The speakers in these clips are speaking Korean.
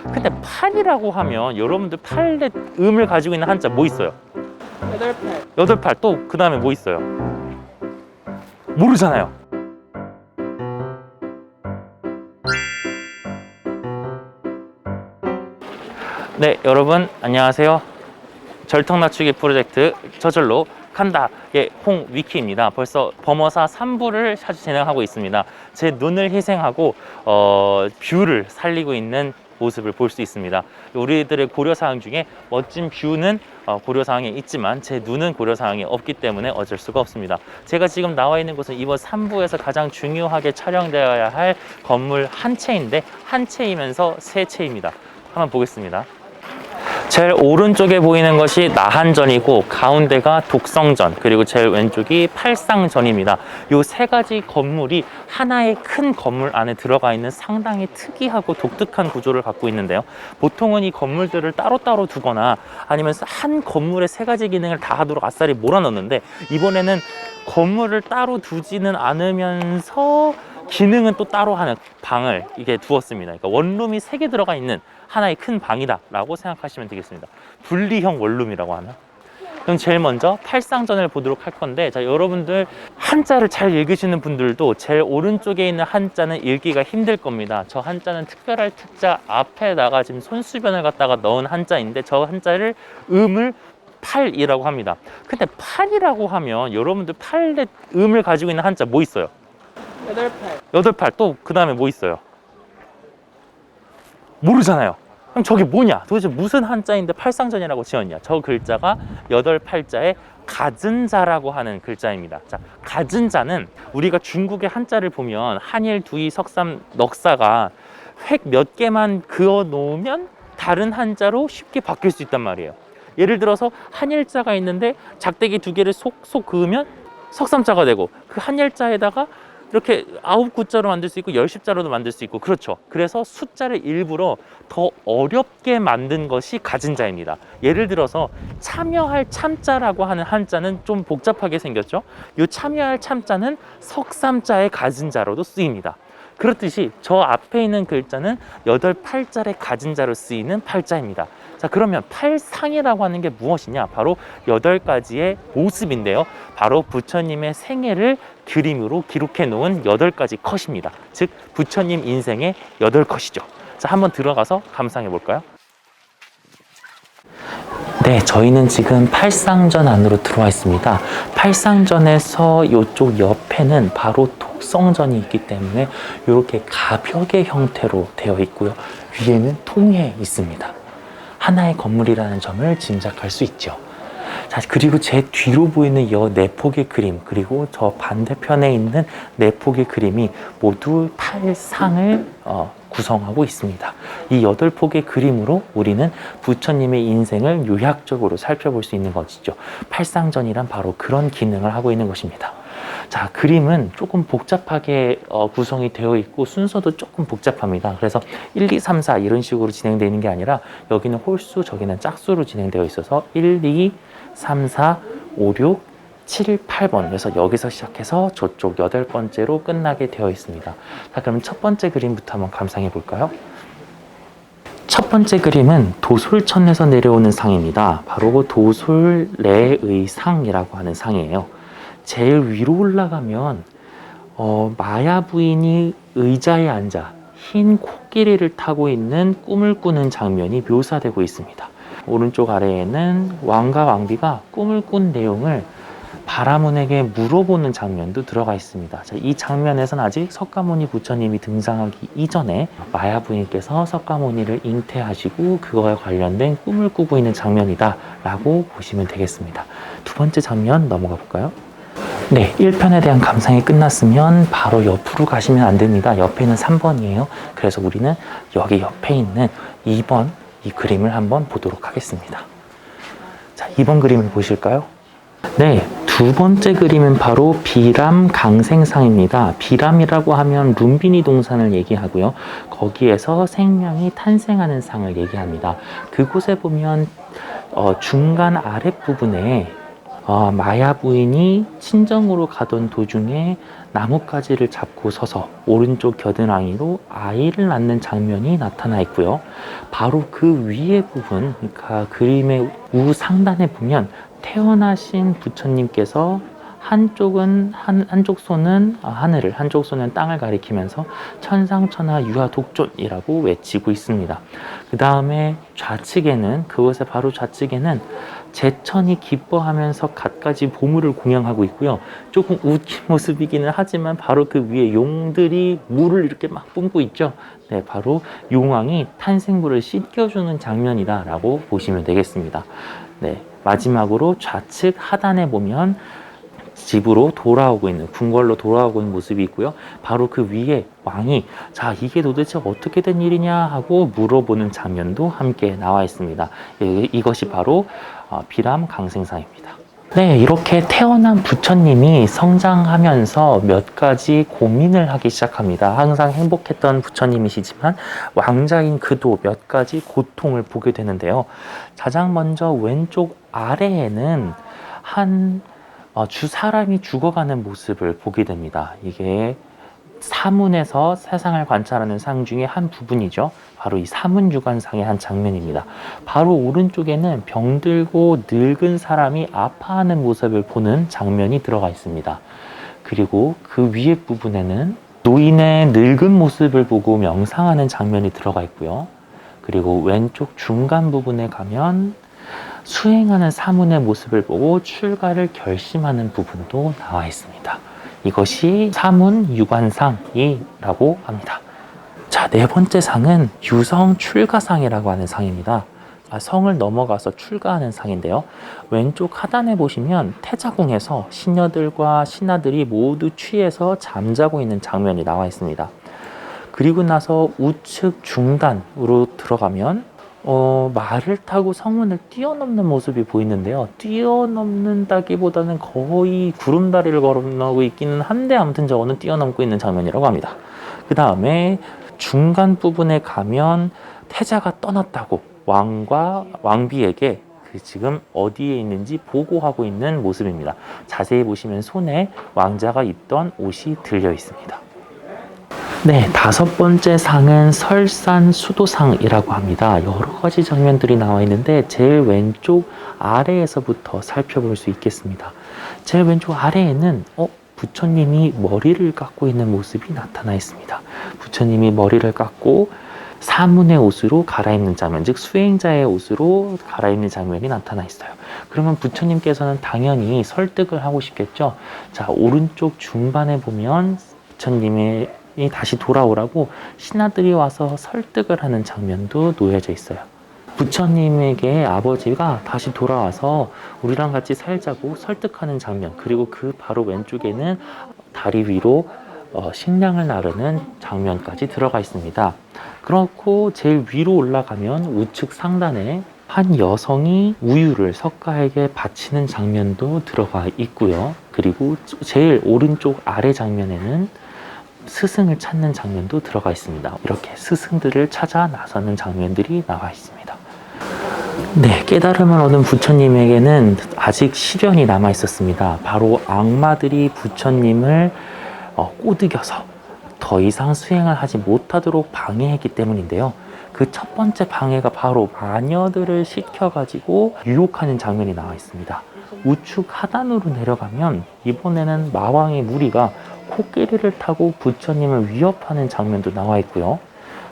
근데 팔이라고 하면 여러분들 팔의 음을 가지고 있는 한자 뭐 있어요? 여덟팔. 여덟 팔. 또 그 다음에 뭐 있어요? 모르잖아요. 네, 여러분 안녕하세요. 절턱 낮추기 프로젝트 저절로 칸다의 홍위키입니다. 벌써 범어사 3부를 진행하고 있습니다. 제 눈을 희생하고 뷰를 살리고 있는 모습을 볼 수 있습니다. 우리들의 고려사항 중에 멋진 뷰는 고려사항에 있지만 제 눈은 고려사항이 없기 때문에 어쩔 수가 없습니다. 제가 지금 나와 있는 곳은 이번 3부에서 가장 중요하게 촬영되어야 할 건물 한 채인데 한 채이면서 세 채입니다. 한번 보겠습니다. 제일 오른쪽에 보이는 것이 나한전이고 가운데가 독성전, 그리고 제일 왼쪽이 팔상전입니다. 이 세 가지 건물이 하나의 큰 건물 안에 들어가 있는 상당히 특이하고 독특한 구조를 갖고 있는데요. 보통은 이 건물들을 따로따로 두거나 아니면 한 건물의 세 가지 기능을 다 하도록 아싸리 몰아넣는데, 이번에는 건물을 따로 두지는 않으면서 기능은 또 따로 하는 방을 이게 두었습니다. 그러니까 원룸이 3개 들어가 있는 하나의 큰 방이다 라고 생각하시면 되겠습니다. 분리형 원룸이라고 하나? 그럼 제일 먼저 팔상전을 보도록 할 건데, 자, 여러분들 한자를 잘 읽으시는 분들도 제일 오른쪽에 있는 한자는 읽기가 힘들 겁니다. 저 한자는 특별할 특자 앞에다가 지금 손수변을 갖다가 넣은 한자인데, 저 한자를 음을 팔이라고 합니다. 근데 팔이라고 하면 여러분들 팔의 음을 가지고 있는 한자 뭐 있어요? 여덟팔. 여덟 팔. 또 그 다음에 뭐 있어요? 모르잖아요. 그럼 저게 뭐냐? 도대체 무슨 한자인데 팔상전이라고 지었냐? 저 글자가 여덟 팔자의 가진자라고 하는 글자입니다. 자, 가진자는 우리가 중국의 한자를 보면 한일, 두이, 석삼, 넉사가 획 몇 개만 그어 놓으면 다른 한자로 쉽게 바뀔 수 있단 말이에요. 예를 들어서 한일자가 있는데 작대기 2개를 쏙쏙 그으면 석삼자가 되고, 그 한일자에다가 이렇게 9구자로 만들 수 있고 10자로도 만들 수 있고, 그렇죠. 그래서 숫자를 일부러 더 어렵게 만든 것이 가진자입니다. 예를 들어서 참여할 참자라고 하는 한자는 좀 복잡하게 생겼죠. 이 참여할 참자는 석삼자의 가진자로도 쓰입니다. 그렇듯이 저 앞에 있는 글자는 여덟 팔자의 가진자로 쓰이는 팔자입니다. 자, 그러면 팔상이라고 하는 게 무엇이냐? 바로 8가지의 모습인데요. 바로 부처님의 생애를 그림으로 기록해 놓은 8가지 컷입니다. 즉 부처님 인생의 8컷이죠. 자, 한번 들어가서 감상해 볼까요? 네, 저희는 지금 팔상전 안으로 들어와 있습니다. 팔상전에서 이쪽 옆에는 바로 독성전이 있기 때문에 이렇게 가벽의 형태로 되어 있고요. 위에는 통에 있습니다. 하나의 건물이라는 점을 짐작할 수 있죠. 자, 그리고 제 뒤로 보이는 이 4폭의 그림, 그리고 저 반대편에 있는 4폭의 그림이 모두 팔상을 구성하고 있습니다. 이 8폭의 그림으로 우리는 부처님의 인생을 요약적으로 살펴볼 수 있는 것이죠. 팔상전이란 바로 그런 기능을 하고 있는 것입니다. 자, 그림은 조금 복잡하게 구성이 되어 있고 순서도 조금 복잡합니다. 그래서 1, 2, 3, 4 이런 식으로 진행되어 있는 게 아니라 여기는 홀수, 저기는 짝수로 진행되어 있어서 1, 2, 3, 4, 5, 6, 7, 8번. 그래서 여기서 시작해서 저쪽 8번째로 끝나게 되어 있습니다. 자, 그럼 첫 번째 그림부터 한번 감상해 볼까요? 첫 번째 그림은 도솔천에서 내려오는 상입니다. 바로 도솔래의 상이라고 하는 상이에요. 제일 위로 올라가면 마야 부인이 의자에 앉아 흰 코끼리를 타고 있는 꿈을 꾸는 장면이 묘사되고 있습니다. 오른쪽 아래에는 왕과 왕비가 꿈을 꾼 내용을 바라문에게 물어보는 장면도 들어가 있습니다. 자, 이 장면에서는 아직 석가모니 부처님이 등장하기 이전에 마야 부인께서 석가모니를 잉태하시고 그거에 관련된 꿈을 꾸고 있는 장면이다 라고 보시면 되겠습니다. 두 번째 장면 넘어가 볼까요? 네, 1편에 대한 감상이 끝났으면 바로 옆으로 가시면 안 됩니다. 옆에 있는 3번이에요. 그래서 우리는 여기 옆에 있는 2번 이 그림을 한번 보도록 하겠습니다. 자, 2번 그림을 보실까요? 네, 두 번째 그림은 바로 비람 강생상입니다. 비람이라고 하면 룸비니 동산을 얘기하고요. 거기에서 생명이 탄생하는 상을 얘기합니다. 그곳에 보면 중간 아랫부분에 마야 부인이 친정으로 가던 도중에 나뭇가지를 잡고 서서 오른쪽 겨드랑이로 아이를 낳는 장면이 나타나 있고요. 바로 그 위에 부분, 그러니까 그림의 우상단에 보면 태어나신 부처님께서 한쪽 손은 하늘을, 한쪽 손은 땅을 가리키면서 천상천하 유아독존이라고 외치고 있습니다. 그 다음에 좌측에는, 그것의 바로 좌측에는 제천이 기뻐하면서 갖가지 보물을 공양하고 있고요. 조금 웃긴 모습이기는 하지만 바로 그 위에 용들이 물을 이렇게 막 뿜고 있죠. 네, 바로 용왕이 탄생물을 씻겨주는 장면이다라고 보시면 되겠습니다. 네, 마지막으로 좌측 하단에 보면 집으로 돌아오고 있는, 궁궐로 돌아오고 있는 모습이 있고요. 바로 그 위에 왕이 자, 이게 도대체 어떻게 된 일이냐 하고 물어보는 장면도 함께 나와 있습니다. 이것이 바로 비람 강생사입니다. 네, 이렇게 태어난 부처님이 성장하면서 몇 가지 고민을 하기 시작합니다. 항상 행복했던 부처님이시지만 왕자인 그도 몇 가지 고통을 보게 되는데요. 가장 먼저 왼쪽 아래에는 주 사람이 죽어가는 모습을 보게 됩니다. 이게 사문에서 세상을 관찰하는 상 중에 한 부분이죠. 바로 이 사문유관상의 한 장면입니다. 바로 오른쪽에는 병들고 늙은 사람이 아파하는 모습을 보는 장면이 들어가 있습니다. 그리고 그 위에 부분에는 노인의 늙은 모습을 보고 명상하는 장면이 들어가 있고요. 그리고 왼쪽 중간 부분에 가면 수행하는 사문의 모습을 보고 출가를 결심하는 부분도 나와 있습니다. 이것이 사문유관상이라고 합니다. 자, 네 번째 상은 유성 출가상이라고 하는 상입니다. 성을 넘어가서 출가하는 상인데요. 왼쪽 하단에 보시면 태자궁에서 신녀들과 신하들이 모두 취해서 잠자고 있는 장면이 나와 있습니다. 그리고 나서 우측 중단으로 들어가면 말을 타고 성문을 뛰어넘는 모습이 보이는데요. 뛰어넘는다기보다는 거의 구름다리를 건너고 있기는 한데 아무튼 저거는 뛰어넘고 있는 장면이라고 합니다. 그 다음에 중간 부분에 가면 태자가 떠났다고 왕과 왕비에게 지금 어디에 있는지 보고하고 있는 모습입니다. 자세히 보시면 손에 왕자가 입던 옷이 들려 있습니다. 네, 다섯 번째 상은 설산수도상이라고 합니다. 여러 가지 장면들이 나와 있는데 제일 왼쪽 아래에서부터 살펴볼 수 있겠습니다. 제일 왼쪽 아래에는 부처님이 머리를 깎고 있는 모습이 나타나 있습니다. 부처님이 머리를 깎고 사문의 옷으로 갈아입는 장면, 즉 수행자의 옷으로 갈아입는 장면이 나타나 있어요. 그러면 부처님께서는 당연히 설득을 하고 싶겠죠. 자, 오른쪽 중반에 보면 부처님의 다시 돌아오라고 신하들이 와서 설득을 하는 장면도 놓여져 있어요. 부처님에게 아버지가 다시 돌아와서 우리랑 같이 살자고 설득하는 장면, 그리고 그 바로 왼쪽에는 다리 위로 식량을 나르는 장면까지 들어가 있습니다. 그렇고 제일 위로 올라가면 우측 상단에 한 여성이 우유를 석가에게 바치는 장면도 들어가 있고요. 그리고 제일 오른쪽 아래 장면에는 스승을 찾는 장면도 들어가 있습니다. 이렇게 스승들을 찾아 나서는 장면들이 나와 있습니다. 네, 깨달음을 얻은 부처님에게는 아직 시련이 남아 있었습니다. 바로 악마들이 부처님을 꼬드겨서 더 이상 수행을 하지 못하도록 방해했기 때문인데요. 그 첫 번째 방해가 바로 마녀들을 시켜가지고 유혹하는 장면이 나와 있습니다. 우측 하단으로 내려가면 이번에는 마왕의 무리가 코끼리를 타고 부처님을 위협하는 장면도 나와 있고요.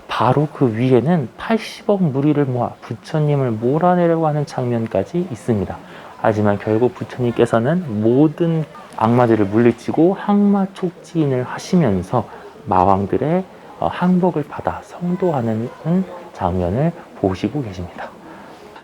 바로 그 위에는 80억 무리를 모아 부처님을 몰아내려고 하는 장면까지 있습니다. 하지만 결국 부처님께서는 모든 악마들을 물리치고 항마 촉지인을 하시면서 마왕들의 항복을 받아 성도하는 장면을 보시고 계십니다.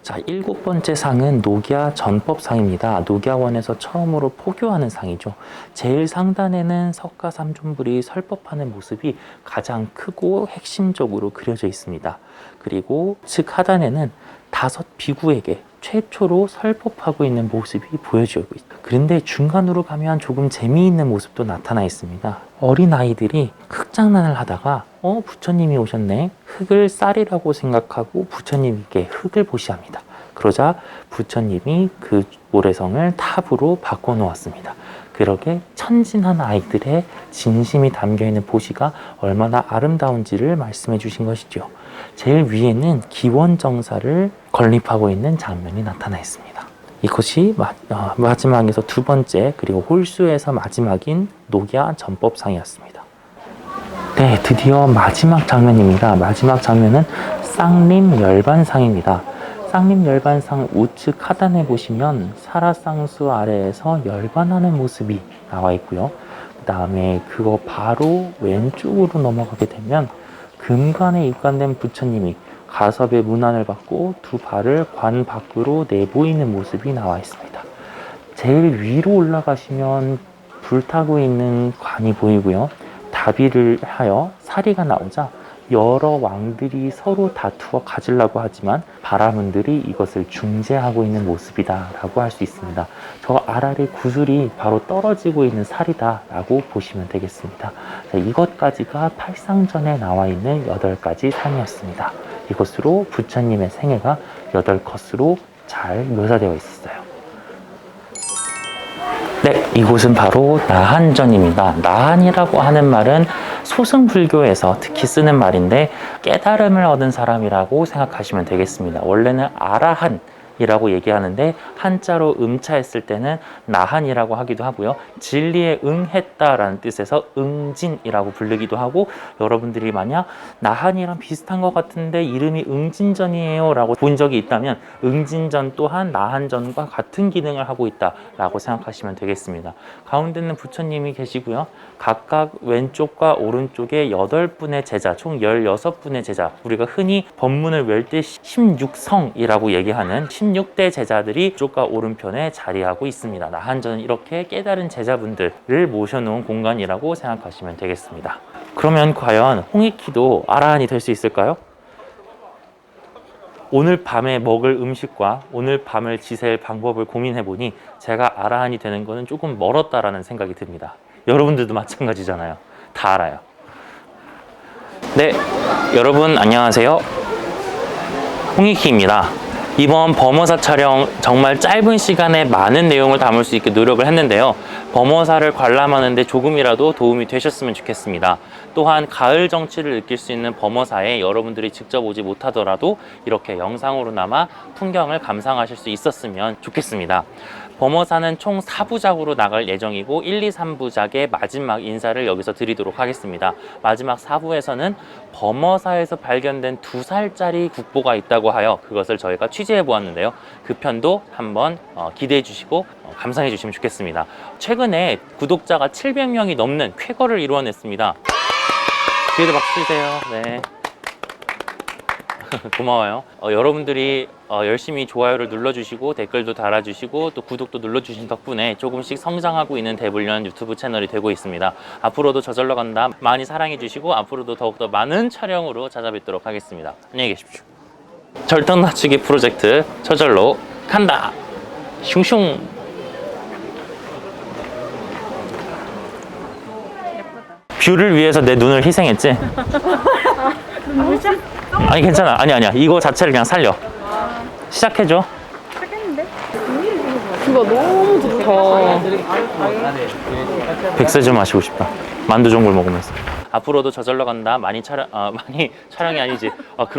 자, 일곱 번째 상은 녹야 전법상입니다. 녹야원에서 처음으로 포교하는 상이죠. 제일 상단에는 석가삼존불이 설법하는 모습이 가장 크고 핵심적으로 그려져 있습니다. 그리고 측 하단에는 5 비구에게 최초로 설법하고 있는 모습이 보여지고 있다. 그런데 중간으로 가면 조금 재미있는 모습도 나타나 있습니다. 어린아이들이 흙장난을 하다가 부처님이 오셨네. 흙을 쌀이라고 생각하고 부처님께 흙을 보시합니다. 그러자 부처님이 그 모래성을 탑으로 바꿔놓았습니다. 그렇게 천진한 아이들의 진심이 담겨있는 보시가 얼마나 아름다운지를 말씀해 주신 것이죠. 제일 위에는 기원정사를 건립하고 있는 장면이 나타나 있습니다. 이것이 마지막에서 두 번째, 그리고 홀수에서 마지막인 녹야 전법상이었습니다. 네, 드디어 마지막 장면입니다. 마지막 장면은 쌍림 열반상입니다. 쌍림 열반상 우측 하단에 보시면 사라쌍수 아래에서 열반하는 모습이 나와 있고요. 그 다음에 그거 바로 왼쪽으로 넘어가게 되면 금관에 입관된 부처님이 가섭의 문안을 받고 두 발을 관 밖으로 내보이는 모습이 나와 있습니다. 제일 위로 올라가시면 불타고 있는 관이 보이고요. 다비를 하여 사리가 나오자 여러 왕들이 서로 다투어 가지려고 하지만 바라문들이 이것을 중재하고 있는 모습이다 라고 할 수 있습니다. 저 아라리 구슬이 바로 떨어지고 있는 살이다 라고 보시면 되겠습니다. 자, 이것까지가 팔상전에 나와 있는 8가지 산이었습니다. 이것으로 부처님의 생애가 8컷으로 잘 묘사되어 있었어요. 네, 이곳은 바로 나한전입니다. 나한이라고 하는 말은 소승불교에서 특히 쓰는 말인데 깨달음을 얻은 사람이라고 생각하시면 되겠습니다. 원래는 아라한이라고 얘기하는데 한자로 음차했을 때는 나한이라고 하기도 하고요. 진리에 응했다라는 뜻에서 응진이라고 부르기도 하고, 여러분들이 만약 나한이랑 비슷한 것 같은데 이름이 응진전이에요 라고 본 적이 있다면 응진전 또한 나한전과 같은 기능을 하고 있다라고 생각하시면 되겠습니다. 가운데는 부처님이 계시고요. 각각 왼쪽과 오른쪽에 8분의 제자, 총 16분의 제자, 우리가 흔히 법문을 외울 때 16성이라고 얘기하는 16대 제자들이 쪽과 오른편에 자리하고 있습니다. 나한전은 이렇게 깨달은 제자분들을 모셔놓은 공간이라고 생각하시면 되겠습니다. 그러면 과연 홍익희도 아라한이 될 수 있을까요? 오늘 밤에 먹을 음식과 오늘 밤을 지새울 방법을 고민해보니 제가 아라한이 되는 것은 조금 멀었다라는 생각이 듭니다. 여러분들도 마찬가지잖아요. 다 알아요. 네, 여러분 안녕하세요. 홍익희입니다. 이번 범어사 촬영 정말 짧은 시간에 많은 내용을 담을 수 있게 노력을 했는데요. 범어사를 관람하는데 조금이라도 도움이 되셨으면 좋겠습니다. 또한 가을 정취를 느낄 수 있는 범어사에 여러분들이 직접 오지 못하더라도 이렇게 영상으로나마 풍경을 감상하실 수 있었으면 좋겠습니다. 범어사는 총 4부작으로 나갈 예정이고 1, 2, 3부작의 마지막 인사를 여기서 드리도록 하겠습니다. 마지막 4부에서는 범어사에서 발견된 2살짜리 국보가 있다고 하여 그것을 저희가 취재해 보았는데요. 그 편도 한번 기대해 주시고 감상해 주시면 좋겠습니다. 최근에 구독자가 700명이 넘는 쾌거를 이루어냈습니다. 뒤에도 박수 주세요. 네. 고마워요. 여러분들이 열심히 좋아요를 눌러주시고 댓글도 달아주시고 또 구독도 눌러주신 덕분에 조금씩 성장하고 있는 대불련 유튜브 채널이 되고 있습니다. 앞으로도 저절로 간다 많이 사랑해주시고 앞으로도 더욱더 많은 촬영으로 찾아뵙도록 하겠습니다. 안녕히 계십시오. 절정 낮추기 프로젝트 저절로 간다. 슝슝. 뷰를 위해서 내 눈을 희생했지? 아니 괜찮아. 아니야. 이거 자체를 그냥 살려. 시작해줘. 그거 너무 좋다. 백세 좀 마시고 싶다. 만두 전골 먹으면서. 앞으로도 저절로 간다. 많이 촬영이 아니지.